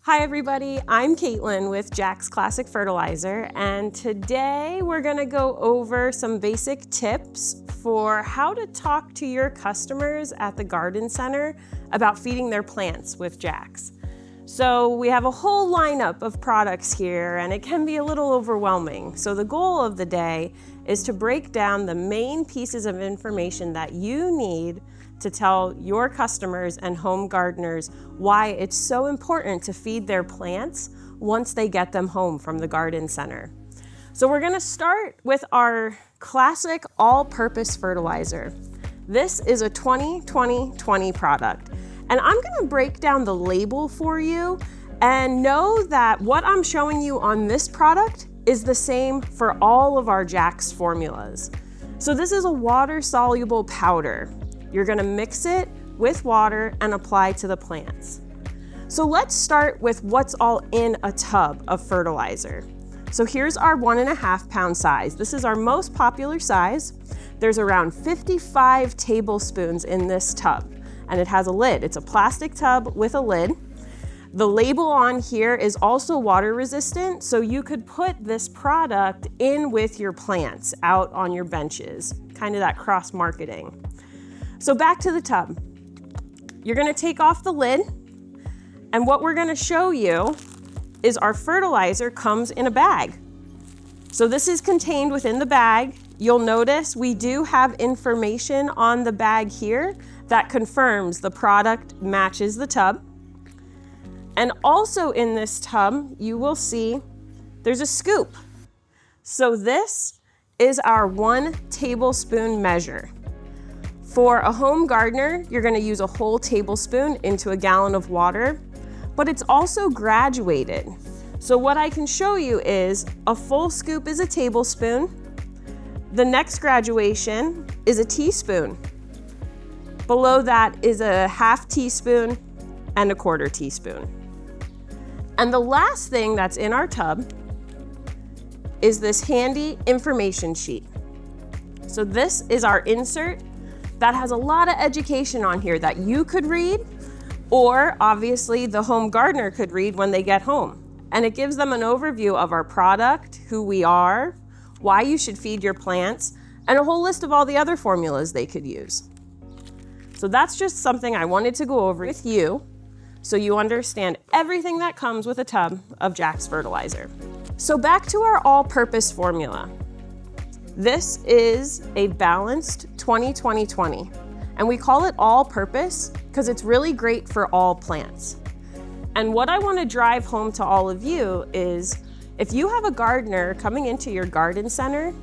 Hi everybody, I'm Caitlin with Jack's Classic Fertilizer, and today we're gonna go over some basic tips for how to talk to your customers at the garden center about feeding their plants with Jack's. So we have a whole lineup of products here and it can be a little overwhelming. So the goal of the day is to break down the main pieces of information that you need to tell your customers and home gardeners why it's so important to feed their plants once they get them home from the garden center. So we're gonna start with our classic all-purpose fertilizer. This is a 20-20-20 product. And I'm gonna break down the label for you and know that what I'm showing you on this product is the same for all of our Jack's formulas. So this is a water-soluble powder. You're gonna mix it with water and apply to the plants. So let's start with what's all in a tub of fertilizer. So here's our 1.5 pound size. This is our most popular size. There's around 55 tablespoons in this tub, and it has a lid. It's a plastic tub with a lid. The label on here is also water resistant, so you could put this product in with your plants out on your benches, kind of that cross marketing. So back to the tub. You're gonna take off the lid, and what we're gonna show you is our fertilizer comes in a bag. So this is contained within the bag. You'll notice we do have information on the bag here that confirms the product matches the tub. And also in this tub, you will see there's a scoop. So this is our 1 tablespoon measure. For a home gardener, you're gonna use a whole tablespoon into a gallon of water, but it's also graduated. So what I can show you is a full scoop is a tablespoon. The next graduation is a teaspoon. Below that is a 1/2 teaspoon and a 1/4 teaspoon. And the last thing that's in our tub is this handy information sheet. So this is our insert that has a lot of education on here that you could read, or obviously the home gardener could read when they get home. And it gives them an overview of our product, who we are, why you should feed your plants, and a whole list of all the other formulas they could use. So that's just something I wanted to go over with you so you understand everything that comes with a tub of Jack's fertilizer. So back to our all-purpose formula. This is a balanced 20-20-20, and we call it all-purpose because it's really great for all plants. And what I want to drive home to all of you is if you have a gardener coming into your garden center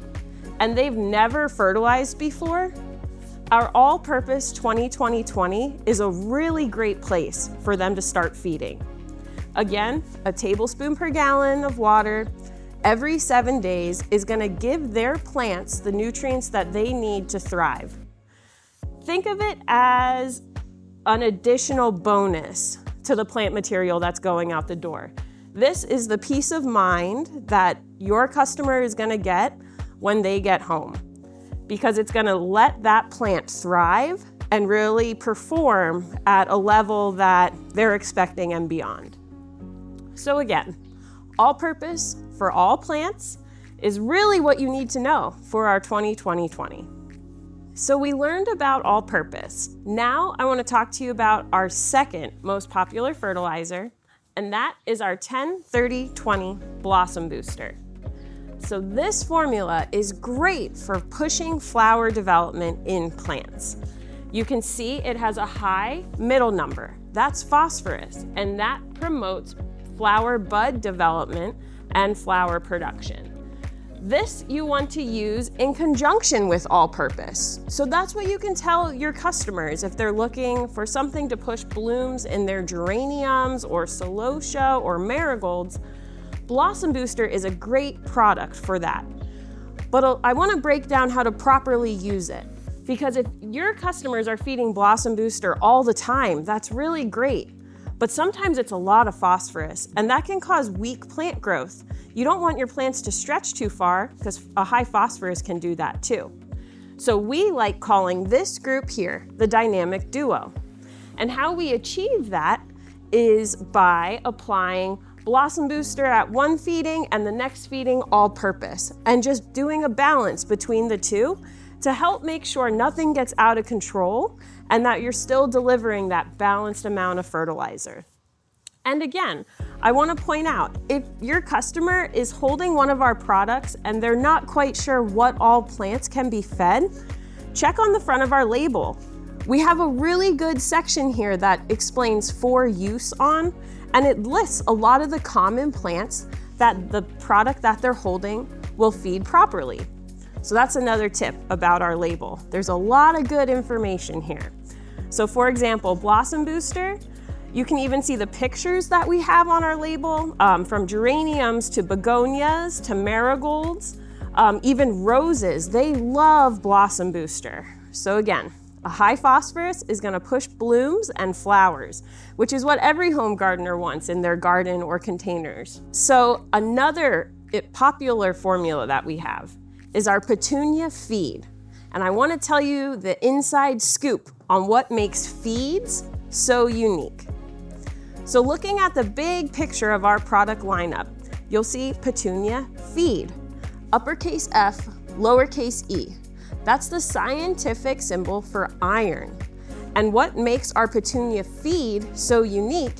and they've never fertilized before, our all-purpose 20-20-20 is a really great place for them to start feeding. Again, a tablespoon per gallon of water every 7 days is gonna give their plants the nutrients that they need to thrive. Think of it as an additional bonus to the plant material that's going out the door. This is the peace of mind that your customer is gonna get when they get home, because it's gonna let that plant thrive and really perform at a level that they're expecting and beyond. So again, all-purpose for all plants is really what you need to know for our 20-20-20. So we learned about all-purpose. Now I want to talk to you about our second most popular fertilizer, and that is our 10-30-20 Blossom Booster. So this formula is great for pushing flower development in plants. You can see it has a high middle number. That's phosphorus, and that promotes flower bud development and flower production. This you want to use in conjunction with all-purpose. So that's what you can tell your customers if they're looking for something to push blooms in their geraniums or celosia or marigolds. Blossom Booster is a great product for that. But I want to break down how to properly use it, because if your customers are feeding Blossom Booster all the time, that's really great. But sometimes it's a lot of phosphorus, and that can cause weak plant growth. You don't want your plants to stretch too far because a high phosphorus can do that too. So we like calling this group here the dynamic duo. And how we achieve that is by applying blossom booster at one feeding and the next feeding all purpose, and just doing a balance between the two to help make sure nothing gets out of control and that you're still delivering that balanced amount of fertilizer. And again, I want to point out, if your customer is holding one of our products and they're not quite sure what all plants can be fed, check on the front of our label. We have a really good section here that explains for use on, and it lists a lot of the common plants that the product that they're holding will feed properly. So that's another tip about our label. There's a lot of good information here. So for example, Blossom Booster, you can even see the pictures that we have on our label, from geraniums to begonias to marigolds, even roses. They love Blossom Booster. So again, a high phosphorus is going to push blooms and flowers, which is what every home gardener wants in their garden or containers. So another popular formula that we have is our Petunia feed. And I want to tell you the inside scoop on what makes feeds so unique. So looking at the big picture of our product lineup, you'll see Petunia feed, uppercase F, lowercase e. That's the scientific symbol for iron. And what makes our Petunia feed so unique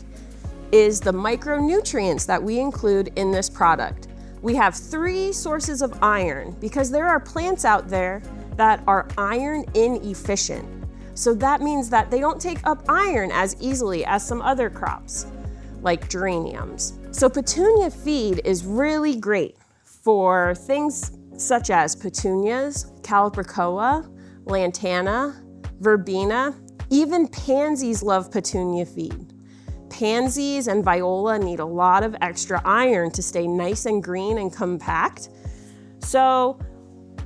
is the micronutrients that we include in this product. We have 3 sources of iron because there are plants out there that are iron inefficient. So that means that they don't take up iron as easily as some other crops, like geraniums. So Petunia feed is really great for things such as petunias, calibrachoa, lantana, verbena. Even pansies love Petunia feed. Pansies and viola need a lot of extra iron to stay nice and green and compact. So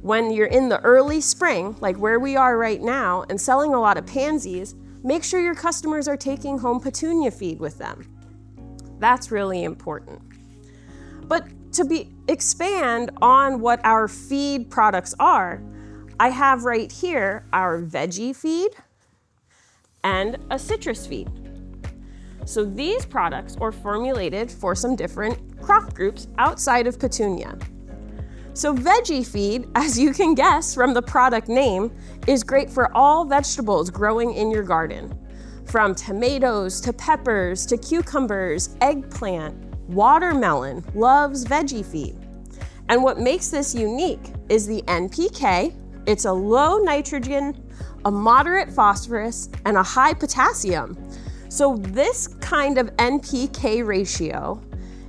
when you're in the early spring, like where we are right now, and selling a lot of pansies, make sure your customers are taking home Petunia feed with them. That's really important. But to expand on what our feed products are, I have right here our veggie feed and a citrus feed. So these products are formulated for some different crop groups outside of Petunia. So veggie feed, as you can guess from the product name, is great for all vegetables growing in your garden. From tomatoes to peppers to cucumbers, eggplant, watermelon loves veggie feed. And what makes this unique is the NPK. It's a low nitrogen, a moderate phosphorus, and a high potassium. So this kind of NPK ratio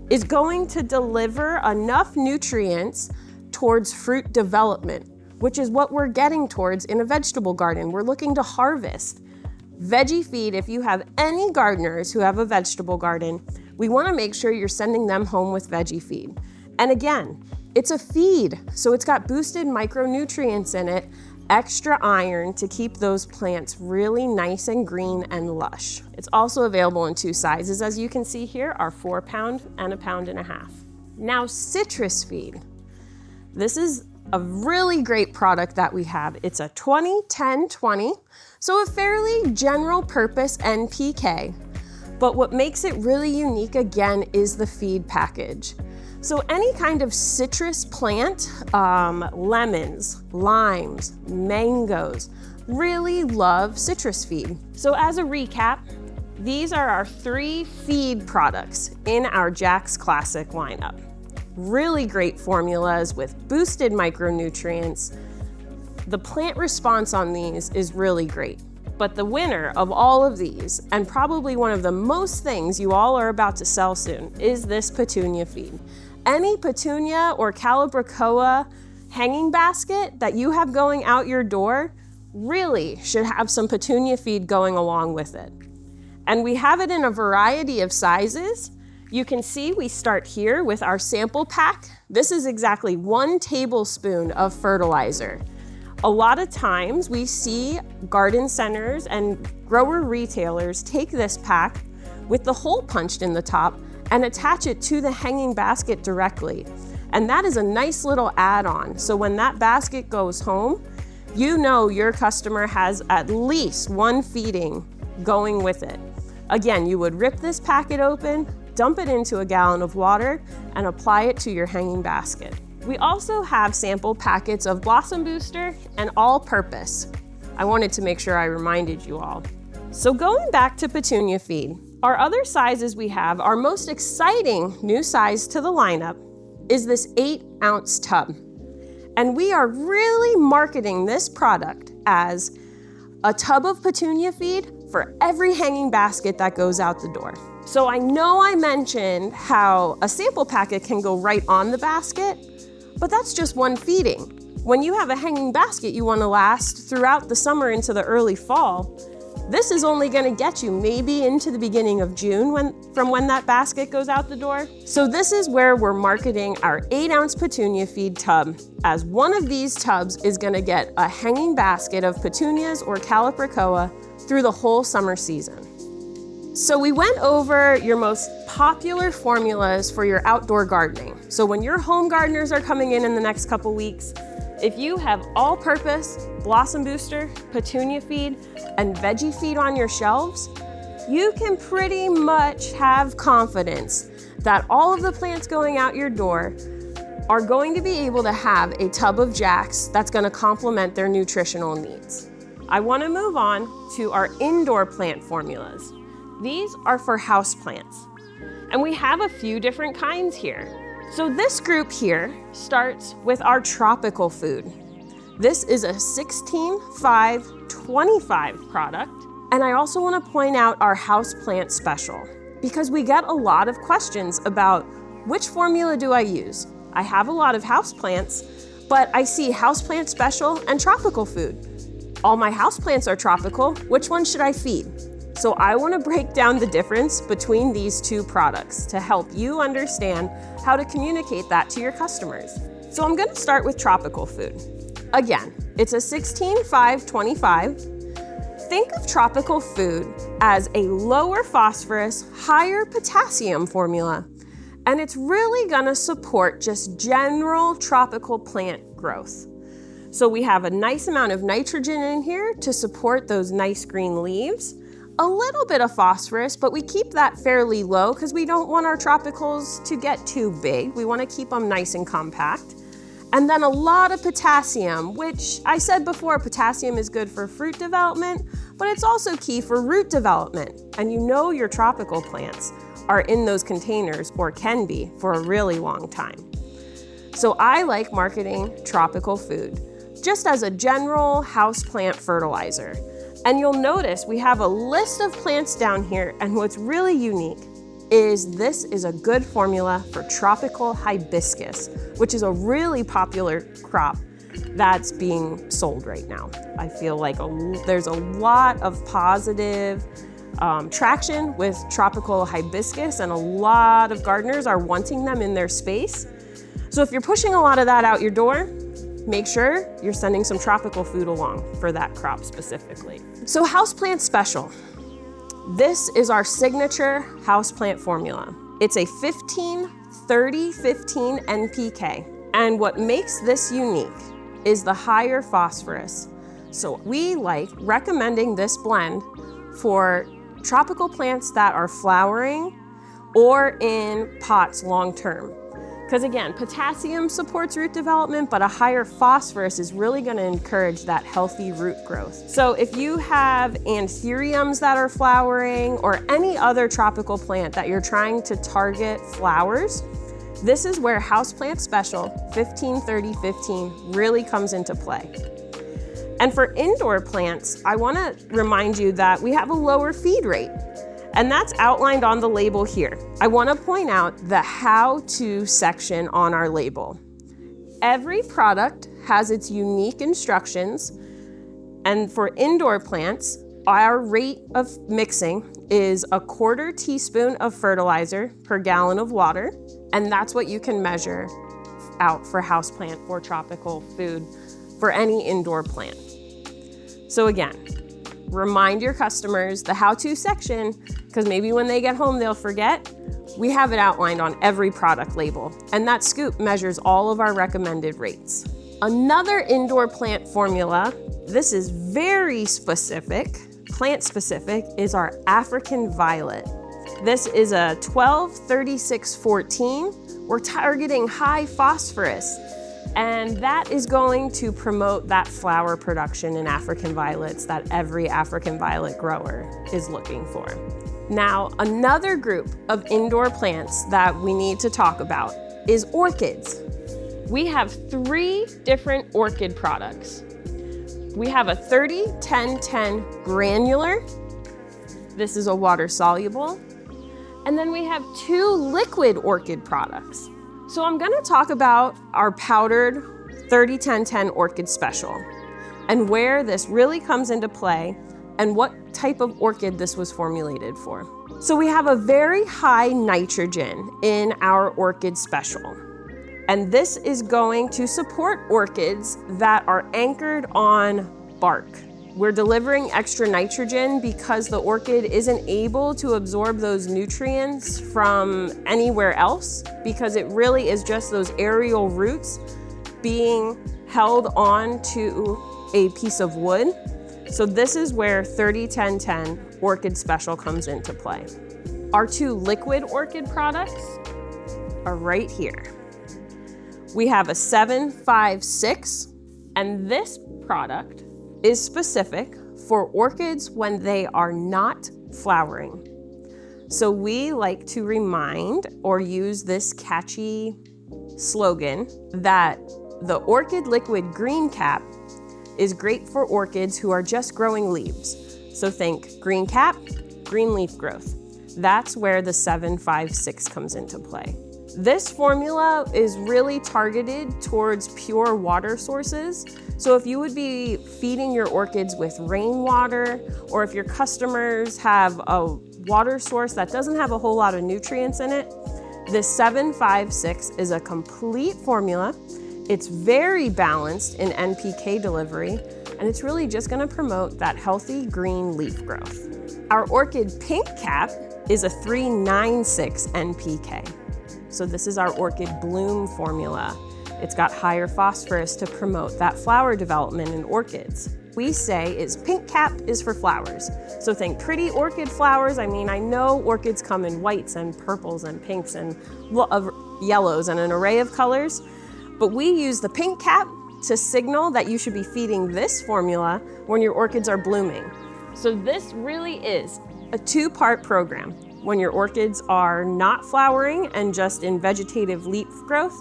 is going to deliver enough nutrients towards fruit development, which is what we're getting towards in a vegetable garden. We're looking to harvest. Veggie feed, if you have any gardeners who have a vegetable garden, we want to make sure you're sending them home with veggie feed. And again, it's a feed, so it's got boosted micronutrients in it, extra iron to keep those plants really nice and green and lush. It's also available in 2 sizes, as you can see here, our 4-pound and a 1.5 pound. Now, citrus feed. This is a really great product that we have. It's a 20-10-20, so a fairly general purpose NPK. But what makes it really unique again is the feed package. So any kind of citrus plant, lemons, limes, mangoes, really love citrus feed. So as a recap, these are our 3 feed products in our Jack's Classic lineup. Really great formulas with boosted micronutrients. The plant response on these is really great. But the winner of all of these, and probably one of the most things you all are about to sell soon, is this Petunia feed. Any Petunia or calibrachoa hanging basket that you have going out your door really should have some Petunia feed going along with it. And we have it in a variety of sizes. You can see we start here with our sample pack. This is exactly 1 tablespoon of fertilizer. A lot of times we see garden centers and grower retailers take this pack with the hole punched in the top and attach it to the hanging basket directly. And that is a nice little add-on. So when that basket goes home, you know your customer has at least 1 feeding going with it. Again, you would rip this packet open, dump it into a gallon of water, and apply it to your hanging basket. We also have sample packets of Blossom Booster and all-purpose. I wanted to make sure I reminded you all. So going back to Petunia feed, our other sizes we have, our most exciting new size to the lineup is this 8-ounce tub. And we are really marketing this product as a tub of Petunia feed for every hanging basket that goes out the door. So I know I mentioned how a sample packet can go right on the basket, but that's just one feeding. When you have a hanging basket you want to last throughout the summer into the early fall, this is only going to get you maybe into the beginning of June from when that basket goes out the door. So this is where we're marketing our 8-ounce Petunia feed tub, as one of these tubs is going to get a hanging basket of petunias or calibrachoa through the whole summer season. So we went over your most popular formulas for your outdoor gardening. So when your home gardeners are coming in the next couple weeks, if you have all-purpose, Blossom Booster, Petunia feed, and veggie feed on your shelves, you can pretty much have confidence that all of the plants going out your door are going to be able to have a tub of Jacks that's going to complement their nutritional needs. I want to move on to our indoor plant formulas. These are for houseplants, and we have a few different kinds here. So this group here starts with our tropical food. This is a 16-5-25 product. And I also want to point out our houseplant special, because we get a lot of questions about which formula do I use? I have a lot of houseplants, but I see houseplant special and tropical food. All my houseplants are tropical. Which one should I feed? So I want to break down the difference between these two products to help you understand how to communicate that to your customers. So I'm going to start with tropical food. Again, it's a 16-5-25. Think of tropical food as a lower phosphorus, higher potassium formula, and it's really going to support just general tropical plant growth. So we have a nice amount of nitrogen in here to support those nice green leaves. A little bit of phosphorus, but we keep that fairly low because we don't want our tropicals to get too big. We want to keep them nice and compact. And then a lot of potassium, which I said before, potassium is good for fruit development, but it's also key for root development. And you know your tropical plants are in those containers, or can be, for a really long time. So I like marketing tropical food just as a general houseplant fertilizer. And you'll notice we have a list of plants down here, and what's really unique is this is a good formula for tropical hibiscus, which is a really popular crop that's being sold right now. I feel like there's a lot of positive traction with tropical hibiscus, and a lot of gardeners are wanting them in their space. So if you're pushing a lot of that out your door, make sure you're sending some tropical food along for that crop specifically. So houseplant special. This is our signature houseplant formula. It's a 15-30-15 NPK. And what makes this unique is the higher phosphorus. So we like recommending this blend for tropical plants that are flowering or in pots long-term. Because again, potassium supports root development, but a higher phosphorus is really going to encourage that healthy root growth. So if you have anthuriums that are flowering, or any other tropical plant that you're trying to target flowers, this is where houseplant special 15-30-15 really comes into play. And for indoor plants, I want to remind you that we have a lower feed rate. And that's outlined on the label here. I want to point out the how-to section on our label. Every product has its unique instructions, and for indoor plants, our rate of mixing is 1/4 teaspoon of fertilizer per gallon of water, and that's what you can measure out for houseplant or tropical food for any indoor plant. So again, remind your customers the how-to section, because maybe when they get home they'll forget. We have it outlined on every product label, and that scoop measures all of our recommended rates. Another indoor plant formula, this is very specific, plant specific is our African violet. This is a 12-36-14. We're targeting high phosphorus, and that is going to promote that flower production in African violets that every African violet grower is looking for. Now, another group of indoor plants that we need to talk about is orchids. We have 3 different orchid products. We have a 30-10-10 granular. This is a water soluble. And then we have 2 liquid orchid products. So I'm gonna talk about our powdered 30-10-10 orchid special and where this really comes into play and what type of orchid this was formulated for. So we have a very high nitrogen in our orchid special. And this is going to support orchids that are anchored on bark. We're delivering extra nitrogen because the orchid isn't able to absorb those nutrients from anywhere else, because it really is just those aerial roots being held on to a piece of wood. So this is where 30-10-10 Orchid Special comes into play. Our 2 liquid orchid products are right here. We have a 7-5-6, and this product is specific for orchids when they are not flowering. So we like to remind or use this catchy slogan that the Orchid Liquid Green Cap is great for orchids who are just growing leaves. So think green cap, green leaf growth. That's where the 7-5-6 comes into play. This formula is really targeted towards pure water sources. So if you would be feeding your orchids with rainwater, or if your customers have a water source that doesn't have a whole lot of nutrients in it, this 7-5-6 is a complete formula. It's very balanced in NPK delivery, and it's really just gonna promote that healthy green leaf growth. Our Orchid Pink Cap is a 3-9-6 NPK. So this is our Orchid Bloom formula. It's got higher phosphorus to promote that flower development in orchids. We say is pink cap is for flowers. So think pretty orchid flowers. I mean, I know orchids come in whites and purples and pinks and yellows and an array of colors, but we use the pink cap to signal that you should be feeding this formula when your orchids are blooming. So this really is a 2-part program. When your orchids are not flowering and just in vegetative leaf growth,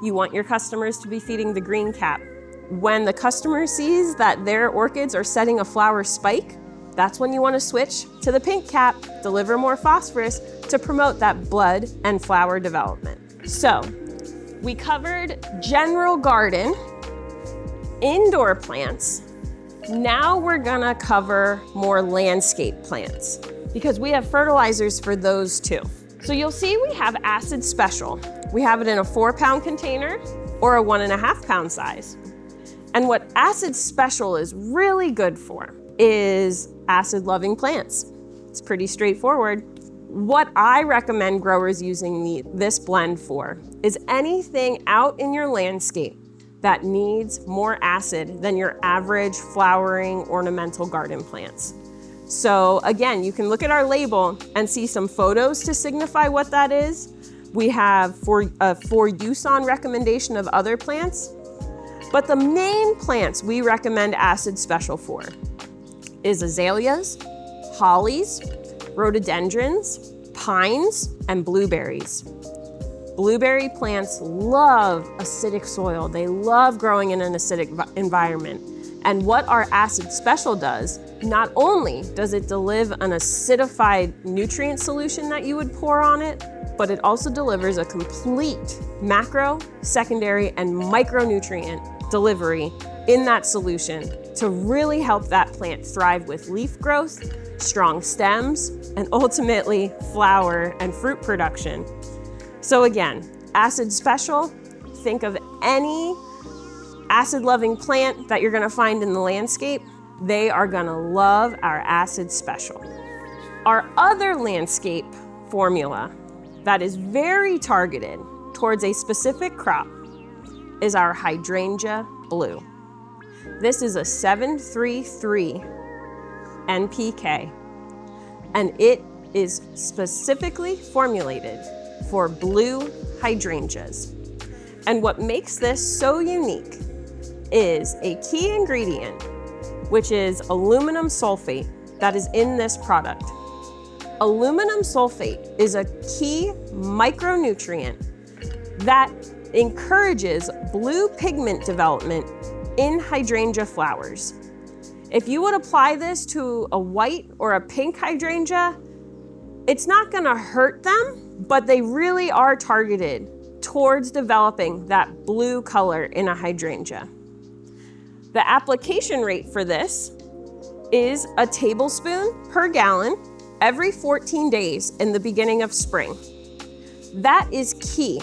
you want your customers to be feeding the green cap. When the customer sees that their orchids are setting a flower spike, that's when you want to switch to the pink cap, deliver more phosphorus to promote that bud and flower development. So we covered general garden, indoor plants. Now we're gonna cover more landscape plants because we have fertilizers for those too. So you'll see we have Acid Special. We have it in a 4-pound container or a 1.5-pound size. And what Acid Special is really good for is acid-loving plants. It's pretty straightforward. What I recommend growers using this blend for is anything out in your landscape that needs more acid than your average flowering ornamental garden plants. So again, you can look at our label and see some photos to signify what that is. We have for use on recommendation of other plants, but the main plants we recommend Acid Special for is azaleas, hollies, rhododendrons, pines, and blueberries. Blueberry plants love acidic soil. They love growing in an acidic environment. And what our Acid Special does, not only does it deliver an acidified nutrient solution that you would pour on it, but it also delivers a complete macro, secondary, and micronutrient delivery in that solution to really help that plant thrive with leaf growth, strong stems, and ultimately flower and fruit production. So again, Acid Special, think of any acid-loving plant that you're gonna find in the landscape, they are gonna love our Acid Special. Our other landscape formula that is very targeted towards a specific crop is our Hydrangea Blue. This is a 7-3-3 NPK. And it is specifically formulated for blue hydrangeas. And what makes this so unique is a key ingredient, which is aluminum sulfate, that is in this product. Aluminum sulfate is a key micronutrient that encourages blue pigment development in hydrangea flowers. If you would apply this to a white or a pink hydrangea, it's not gonna hurt them, but they really are targeted towards developing that blue color in a hydrangea. The application rate for this is a tablespoon per gallon every 14 days in the beginning of spring. That is key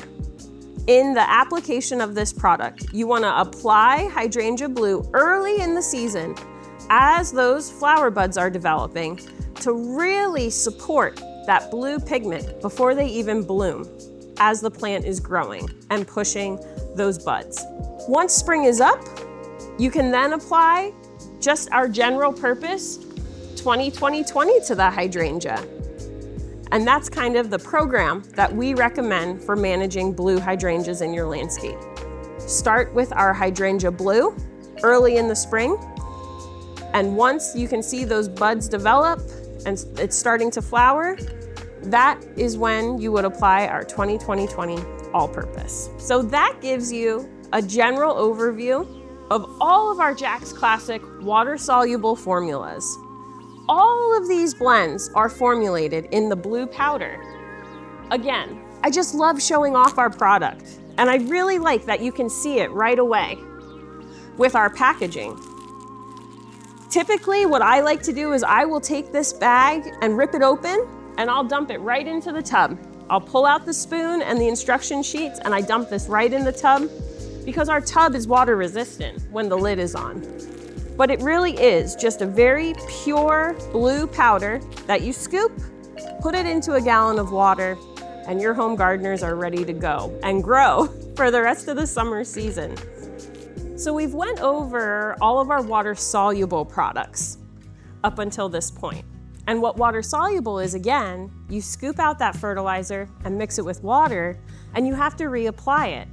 in the application of this product. You want to apply hydrangea blue early in the season as those flower buds are developing to really support that blue pigment before they even bloom as the plant is growing and pushing those buds. Once spring is up, you can then apply just our general purpose 20-20-20 to the hydrangea. And that's kind of the program that we recommend for managing blue hydrangeas in your landscape. Start with our hydrangea blue early in the spring. And once you can see those buds develop and it's starting to flower, that is when you would apply our 20-20-20 all-purpose. So that gives you a general overview of all of our Jack's Classic water-soluble formulas. All of these blends are formulated in the blue powder. Again, I just love showing off our product, and I really like that you can see it right away with our packaging. Typically, what I like to do is I will take this bag and rip it open, and I'll dump it right into the tub. I'll pull out the spoon and the instruction sheets, and I dump this right in the tub because our tub is water resistant when the lid is on. But it really is just a very pure blue powder that you scoop, put it into a gallon of water, and your home gardeners are ready to go and grow for the rest of the summer season. So we've went over all of our water-soluble products up until this point. And what water-soluble is, again, you scoop out that fertilizer and mix it with water, and you have to reapply it.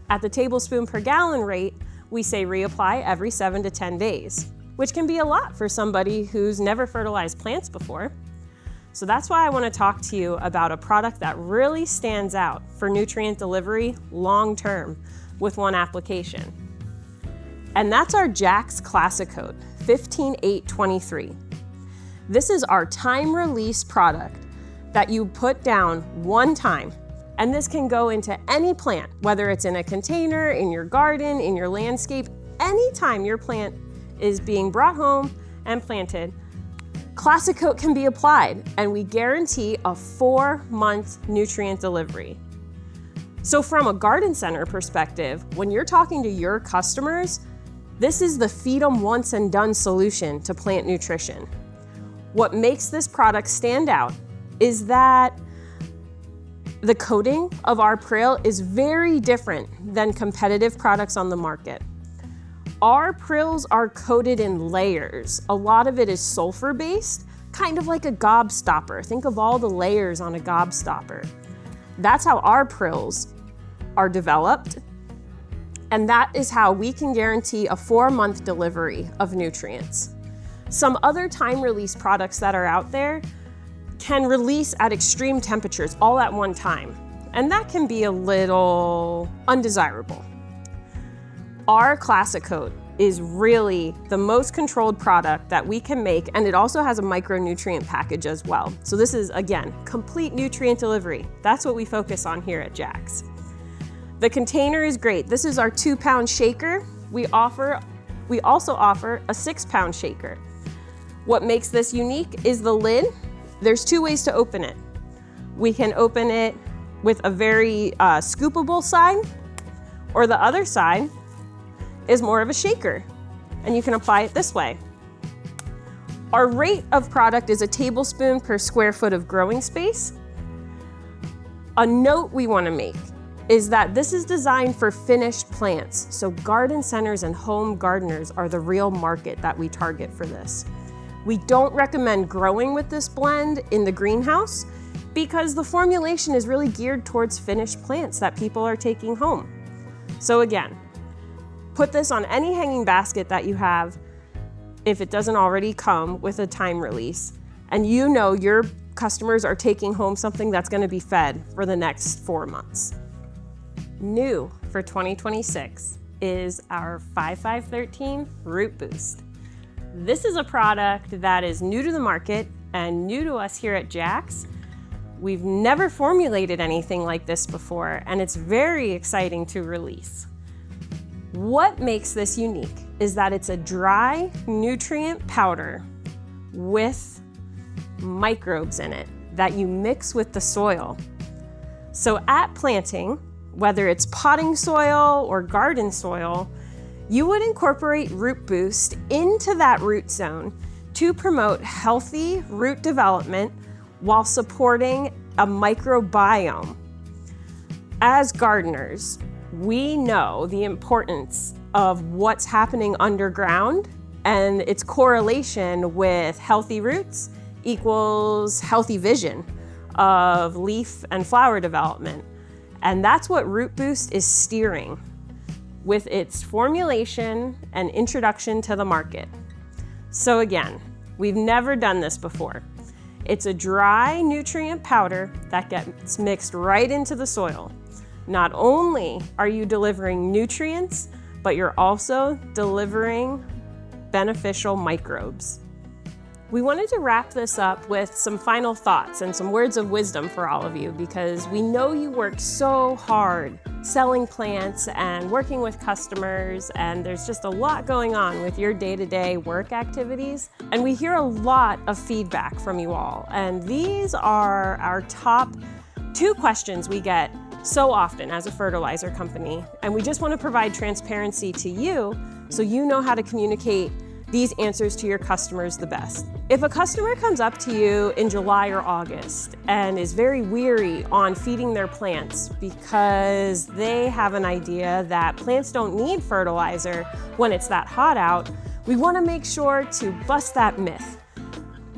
At the tablespoon per gallon rate, we say reapply every 7 to 10 days, which can be a lot for somebody who's never fertilized plants before. So that's why I want to talk to you about a product that really stands out for nutrient delivery long-term with one application. And that's our Jack's Classic Coat 15823. This is our time-release product that you put down one time. And this can go into any plant, whether it's in a container, in your garden, in your landscape. Anytime your plant is being brought home and planted, Classic Coat can be applied, and we guarantee a 4-month nutrient delivery. So from a garden center perspective, when you're talking to your customers, this is the feed 'em once and done solution to plant nutrition. What makes this product stand out is that the coating of our prill is very different than competitive products on the market. Our prills are coated in layers. A lot of it is sulfur-based, kind of like a gobstopper. Think of all the layers on a gobstopper. That's how our prills are developed, and that is how we can guarantee a 4-month delivery of nutrients. Some other time-release products that are out there can release at extreme temperatures all at one time, and that can be a little undesirable. Our Classic Coat is really the most controlled product that we can make, and it also has a micronutrient package as well. So this is, again, complete nutrient delivery. That's what we focus on here at Jack's. The container is great. This is our 2-pound shaker. We also offer a 6-pound shaker. What makes this unique is the lid. There's 2 ways to open it. We can open it with a very scoopable side, or the other side is more of a shaker, and you can apply it this way. Our rate of product is a tablespoon per square foot of growing space. A note we want to make is that this is designed for finished plants, so garden centers and home gardeners are the real market that we target for this. We don't recommend growing with this blend in the greenhouse because the formulation is really geared towards finished plants that people are taking home. So again, put this on any hanging basket that you have if it doesn't already come with a time release, and you know your customers are taking home something that's going to be fed for the next 4 months. New for 2026 is our 5513 Root Boost. This is a product that is new to the market and new to us here at Jack's. We've never formulated anything like this before, and it's very exciting to release. What makes this unique is that it's a dry nutrient powder with microbes in it that you mix with the soil. So at planting, whether it's potting soil or garden soil, you would incorporate Root Boost into that root zone to promote healthy root development while supporting a microbiome. As gardeners, we know the importance of what's happening underground and its correlation with healthy roots equals healthy vision of leaf and flower development. And that's what Root Boost is steering with its formulation and introduction to the market. So again, we've never done this before. It's a dry nutrient powder that gets mixed right into the soil. Not only are you delivering nutrients, but you're also delivering beneficial microbes. We wanted to wrap this up with some final thoughts and some words of wisdom for all of you, because we know you work so hard selling plants and working with customers, and there's just a lot going on with your day-to-day work activities. And we hear a lot of feedback from you all. And these are our top 2 questions we get so often as a fertilizer company. And we just want to provide transparency to you so you know how to communicate these answers to your customers the best. If a customer comes up to you in July or August and is very weary on feeding their plants because they have an idea that plants don't need fertilizer when it's that hot out, we want to make sure to bust that myth.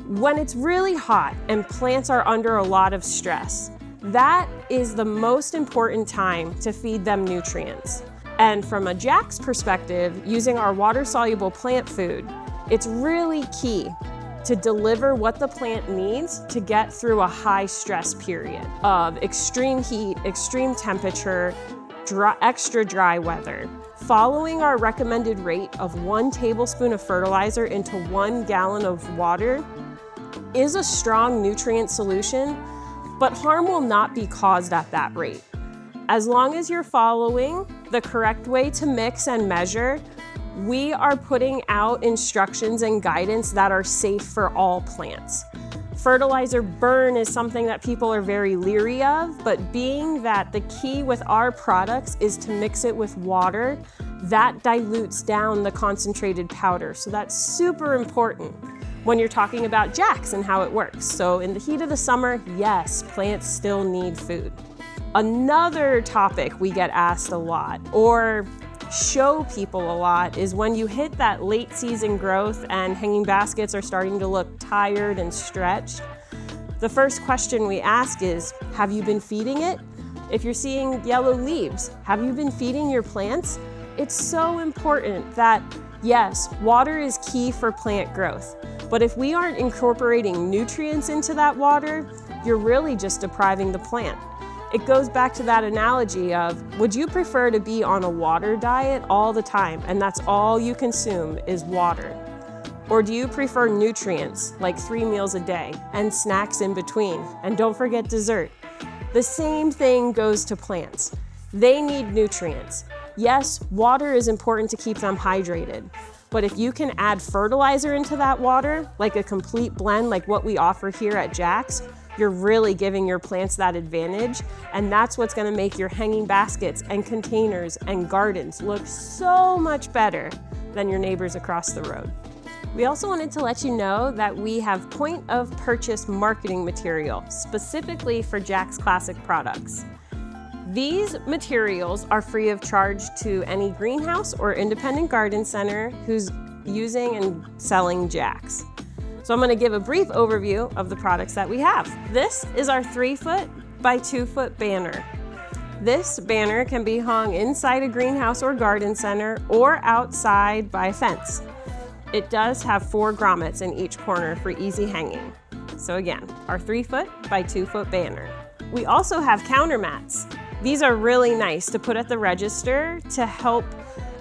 When it's really hot and plants are under a lot of stress, that is the most important time to feed them nutrients. And from a Jack's perspective, using our water-soluble plant food, it's really key to deliver what the plant needs to get through a high stress period of extreme heat, extreme temperature, extra dry weather. Following our recommended rate of 1 tablespoon of fertilizer into 1 gallon of water is a strong nutrient solution, but harm will not be caused at that rate. As long as you're following the correct way to mix and measure, we are putting out instructions and guidance that are safe for all plants. Fertilizer burn is something that people are very leery of, but being that the key with our products is to mix it with water, that dilutes down the concentrated powder. So that's super important when you're talking about Jack's and how it works. So in the heat of the summer, yes, plants still need food. Another topic we get asked a lot, or show people a lot, is when you hit that late season growth and hanging baskets are starting to look tired and stretched. The first question we ask is, have you been feeding it? If you're seeing yellow leaves, have you been feeding your plants? It's so important that, yes, water is key for plant growth, but if we aren't incorporating nutrients into that water, you're really just depriving the plant. It goes back to that analogy of, would you prefer to be on a water diet all the time and that's all you consume is water? Or do you prefer nutrients like 3 meals a day and snacks in between? And don't forget dessert. The same thing goes to plants. They need nutrients. Yes, water is important to keep them hydrated, but if you can add fertilizer into that water, like a complete blend like what we offer here at Jack's, you're really giving your plants that advantage, and that's what's gonna make your hanging baskets and containers and gardens look so much better than your neighbors across the road. We also wanted to let you know that we have point of purchase marketing material specifically for Jack's Classic products. These materials are free of charge to any greenhouse or independent garden center who's using and selling Jack's. So I'm going to give a brief overview of the products that we have. This is our 3-foot by 2-foot banner. This banner can be hung inside a greenhouse or garden center or outside by a fence. It does have 4 grommets in each corner for easy hanging. So again, our 3-foot by 2-foot banner. We also have counter mats. These are really nice to put at the register to help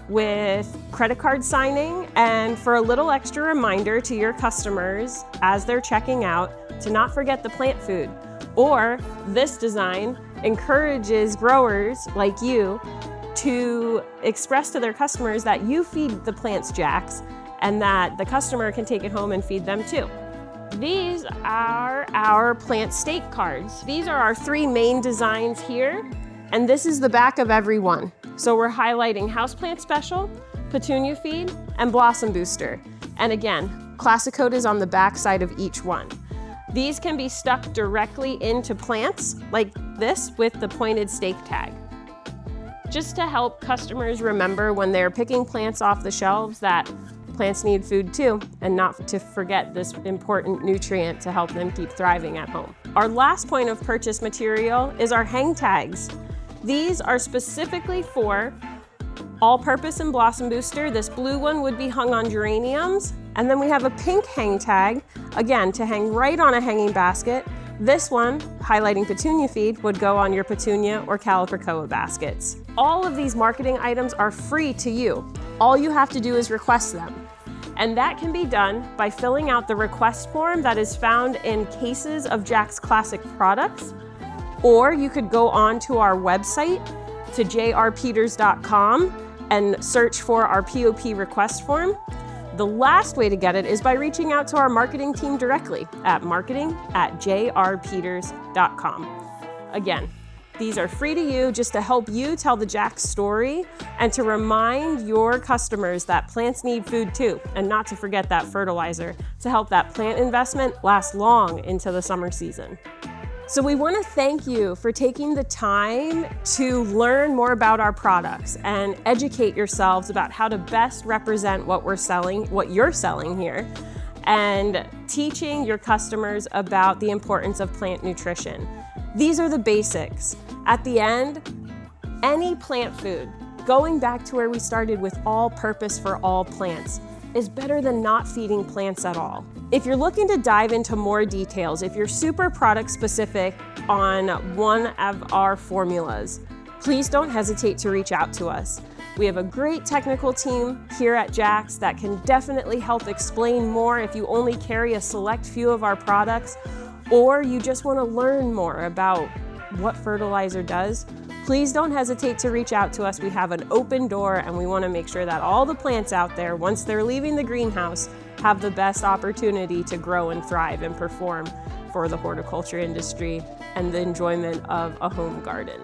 with credit card signing and for a little extra reminder to your customers as they're checking out to not forget the plant food. Or this design encourages growers like you to express to their customers that you feed the plants Jax and that the customer can take it home and feed them too. These are our plant stake cards. These are our 3 main designs here, and this is the back of every one. So we're highlighting houseplant special, petunia feed, and blossom booster. And again, classic code is on the back side of each one. These can be stuck directly into plants like this with the pointed stake tag. Just to help customers remember when they're picking plants off the shelves that plants need food too, and not to forget this important nutrient to help them keep thriving at home. Our last point of purchase material is our hang tags. These are specifically for all-purpose and blossom booster. This blue one would be hung on geraniums. And then we have a pink hang tag, again, to hang right on a hanging basket. This one, highlighting petunia feed, would go on your petunia or calibrachoa baskets. All of these marketing items are free to you. All you have to do is request them. And that can be done by filling out the request form that is found in cases of Jax Classic products, or you could go on to our website to jrpeters.com and search for our POP request form. The last way to get it is by reaching out to our marketing team directly at marketing@jrpeters.com. Again, these are free to you just to help you tell the Jax story and to remind your customers that plants need food too, and not to forget that fertilizer to help that plant investment last long into the summer season. So we want to thank you for taking the time to learn more about our products and educate yourselves about how to best represent what we're selling, what you're selling here, and teaching your customers about the importance of plant nutrition. These are the basics. At the end, any plant food, going back to where we started with all purpose for all plants, is better than not feeding plants at all. If you're looking to dive into more details, if you're super product specific on one of our formulas, please don't hesitate to reach out to us. We have a great technical team here at Jax that can definitely help explain more if you only carry a select few of our products, or you just want to learn more about what fertilizer does. Please don't hesitate to reach out to us. We have an open door and we want to make sure that all the plants out there, once they're leaving the greenhouse, have the best opportunity to grow and thrive and perform for the horticulture industry and the enjoyment of a home garden.